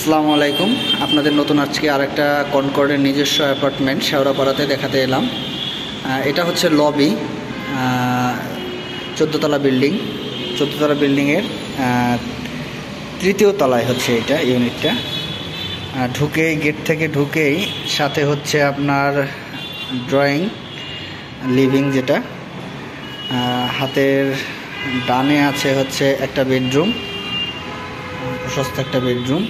আসসালামু আলাইকুম। আপনাদের নতুন আজকে আরেকটা কনকর্ডের নিজস্ব অ্যাপার্টমেন্ট শেওড়াপাড়াতে দেখাতে এলাম। এটা হচ্ছে লবি, 14তলা বিল্ডিং। 14তলা বিল্ডিংয়ের তৃতীয় তলায় হচ্ছে এটা ইউনিটটা। ঢুকেই গেট থেকে ঢুকেই সাথে হচ্ছে আপনার ড্রয়িং লিভিং, যেটা হাতের ডানে আছে হচ্ছে একটা বেডরুম, প্রশস্ত একটা বেডরুম।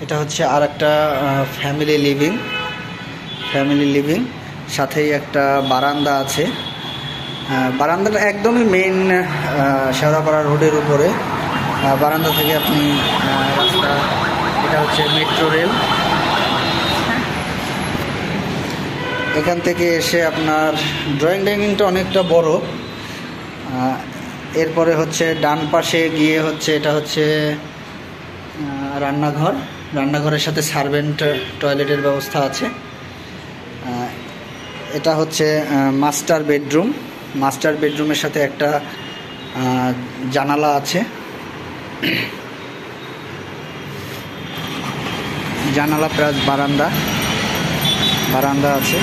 এটা হচ্ছে আর একটা ফ্যামিলি লিভিং, সাথেই একটা বারান্দা আছে। বারান্দাটা একদমই মেইন শেওড়াপাড়া রোডের উপরে। বারান্দা থেকে আপনি রাস্তা, এটা হচ্ছে মেট্রো রেল। এখান থেকে এসে আপনার ড্রয়িং ডাইনিংটা অনেকটা বড়। এরপরে হচ্ছে ডান পাশে গিয়ে হচ্ছে এটা হচ্ছে রান্নাঘরের সাথে সার্ভেন্ট টয়লেটের ব্যবস্থা আছে। এটা হচ্ছে মাস্টার বেডরুমের সাথে একটা জানালা আছে। জানালা প্লাস বারান্দা আছে।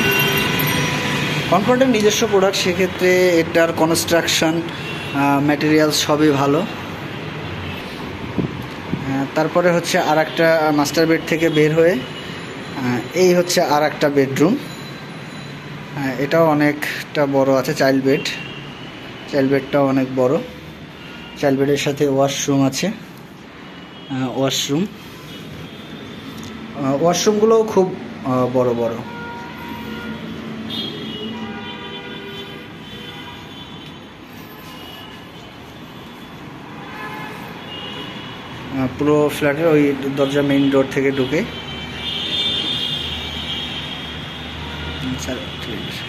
কনকর্ডের নিজস্ব প্রোডাক্ট, সেক্ষেত্রে এটার কনস্ট্রাকশন ম্যাটেরিয়াল সবই ভালো। তারপরে হচ্ছে আর একটা মাস্টার বেড থেকে বের হয়ে এই হচ্ছে আর একটা বেডরুম। এটাও অনেকটা বড় আছে। চাইল্ড বেডটাও অনেক বড়। চাইল্ড বেডের সাথে ওয়াশরুম আছে। ওয়াশরুমগুলোও খুব বড়। পুরো ফ্ল্যাটের ওই দরজা মেইন ডোর থেকে ঢুকে। আচ্ছা, ঠিক আছে।